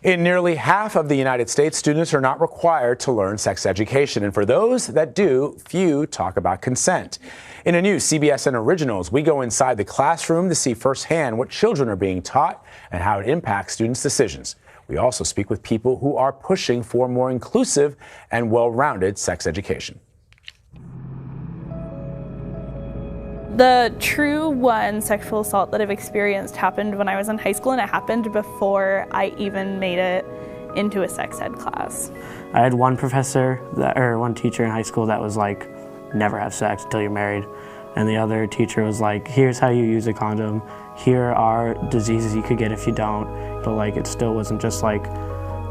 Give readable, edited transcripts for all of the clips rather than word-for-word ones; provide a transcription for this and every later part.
In nearly half of the United States, students are not required to learn sex education. And for those that do, few talk about consent. In a new CBSN Originals, we go inside the classroom to see firsthand what children are being taught and how it impacts students' decisions. We also speak with people who are pushing for more inclusive and well-rounded sex education. The true one sexual assault that I've experienced happened when I was in high school, and it happened before I even made it into a sex ed class. I had one one teacher in high school that was like, never have sex until you're married. And the other teacher was like, here's how you use a condom. Here are diseases you could get if you don't. But like, it still wasn't just like,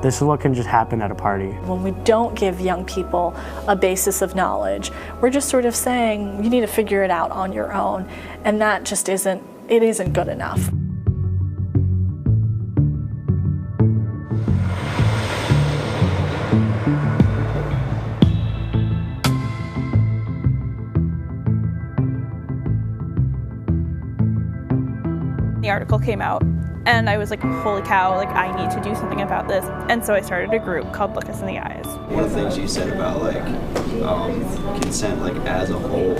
this is what can just happen at a party. When we don't give young people a basis of knowledge, we're just sort of saying, you need to figure it out on your own. And that just isn't good enough. The article came out and I was like, holy cow, like I need to do something about this. And so I started a group called Look Us in the Eyes. One of the things you said about like consent like as a whole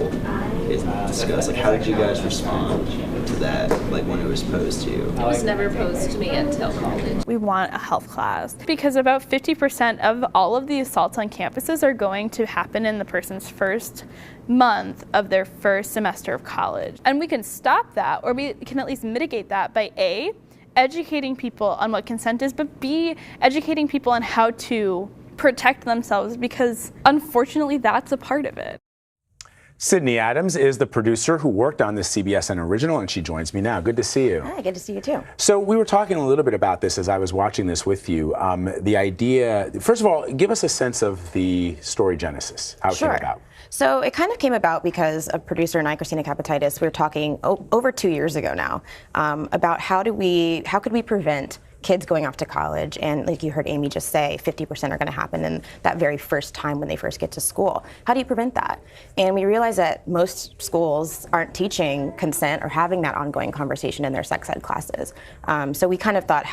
is discussed. Like how did you guys respond to that like when it was posed to you? It was never posed to me until college. We want a health class because about 50% of all of the assaults on campuses are going to happen in the person's first month of their first semester of college. And we can stop that, or we can at least mitigate that by A, educating people on what consent is, but B, educating people on how to protect themselves, because unfortunately that's a part of it. Cydney Adams is the producer who worked on this CBSN original, and she joins me now. Good to see you. Hi, good to see you too. So we were talking a little bit about this as I was watching this with you. The idea, first of all, give us a sense of the story genesis, how it came about. So it kind of came about because a producer and I, Christina Capititis, we were talking over 2 years ago now about how could we prevent kids going off to college, and like you heard Amy just say, 50% are going to happen in that very first time when they first get to school. How do you prevent that? And we realized that most schools aren't teaching consent or having that ongoing conversation in their sex ed classes. So we kind of thought,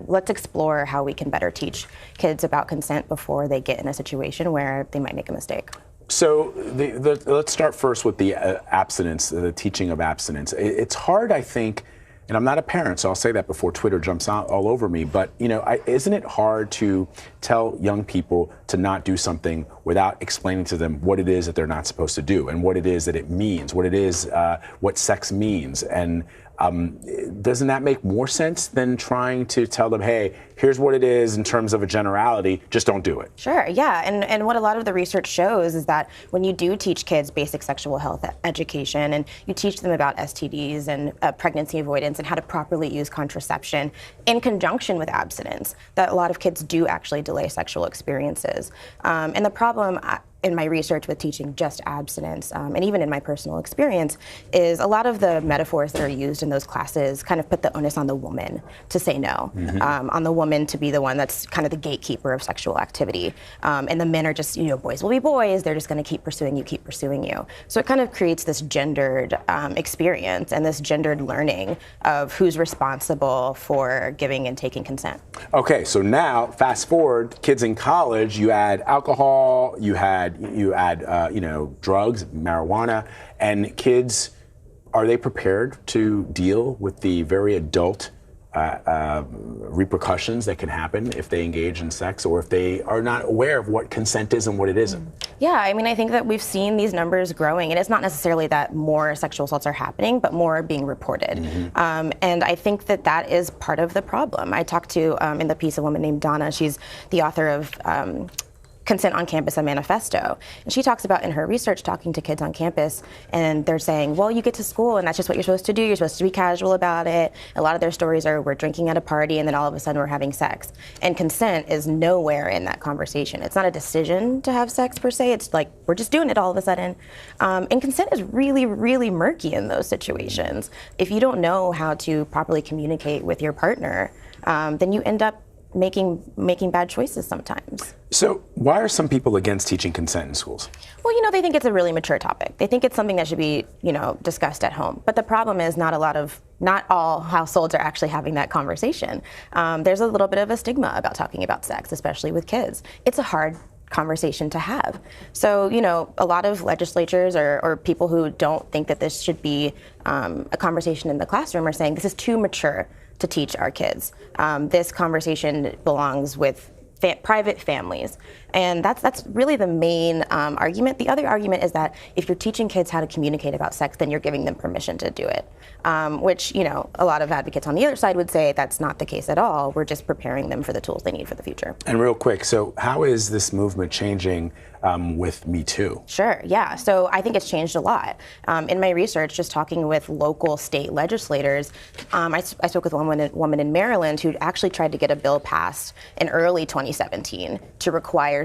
let's explore how we can better teach kids about consent before they get in a situation where they might make a mistake. So let's start first with the abstinence, the teaching of abstinence. It's hard, I think, and I'm not a parent, so I'll say that before Twitter jumps out all over me, but you know, isn't it hard to tell young people to not do something without explaining to them what it is that they're not supposed to do and what it is that it means, what it is, what sex means? And doesn't that make more sense than trying to tell them, hey, here's what it is in terms of a generality, just don't do it? Sure, yeah, and what a lot of the research shows is that when you do teach kids basic sexual health education and you teach them about STDs and pregnancy avoidance and how to properly use contraception in conjunction with abstinence, that a lot of kids do actually delay sexual experiences. And the problem in my research with teaching just abstinence, and even in my personal experience, is a lot of the metaphors that are used in those classes kind of put the onus on the woman to say no, on the woman to be the one that's kind of the gatekeeper of sexual activity. And the men are just, boys will be boys, they're just gonna keep pursuing you. So it kind of creates this gendered experience and this gendered learning of who's responsible for giving and taking consent. Okay, so now fast forward, kids in college, you add alcohol, you add drugs, marijuana, and kids, are they prepared to deal with the very adult repercussions that can happen if they engage in sex, or if they are not aware of what consent is and what it isn't? Yeah, I mean, I think that we've seen these numbers growing, and it's not necessarily that more sexual assaults are happening, but more are being reported. And I think that that is part of the problem. I talked to, in the piece, a woman named Donna. She's the author of Consent on Campus, a manifesto. And she talks about in her research talking to kids on campus, and they're saying, well, you get to school and that's just what you're supposed to do. You're supposed to be casual about it. A lot of their stories are, we're drinking at a party and then all of a sudden we're having sex. And consent is nowhere in that conversation. It's not a decision to have sex per se. It's like, we're just doing it all of a sudden. And consent is really, really murky in those situations. If you don't know how to properly communicate with your partner, then you end up making bad choices sometimes. So why are some people against teaching consent in schools? Well, they think it's a really mature topic. They think it's something that should be, discussed at home. But the problem is not a lot of not all households are actually having that conversation. There's a little bit of a stigma about talking about sex, especially with kids. It's a hard conversation to have. So, you know, a lot of legislatures or people who don't think that this should be a conversation in the classroom are saying this is too mature to teach our kids. This conversation belongs with private families. And that's really the main argument. The other argument is that if you're teaching kids how to communicate about sex, then you're giving them permission to do it. Which, you know, a lot of advocates on the other side would say that's not the case at all. We're just preparing them for the tools they need for the future. And real quick, so how is this movement changing with Me Too? Sure, yeah. So I think it's changed a lot. In my research, just talking with local state legislators, I spoke with a woman in Maryland who actually tried to get a bill passed in early 2017 to require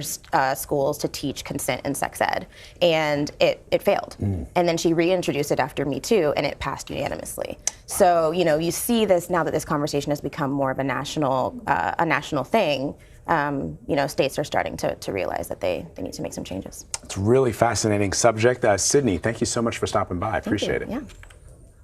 schools to teach consent in sex ed, and it failed. And then she reintroduced it after Me Too, and it passed unanimously. So, you know, you see this now that this conversation has become more of a national thing. You know, states are starting to realize that they need to make some changes. It's a really fascinating subject. Cydney, thank you so much for stopping by. I appreciate it. Yeah.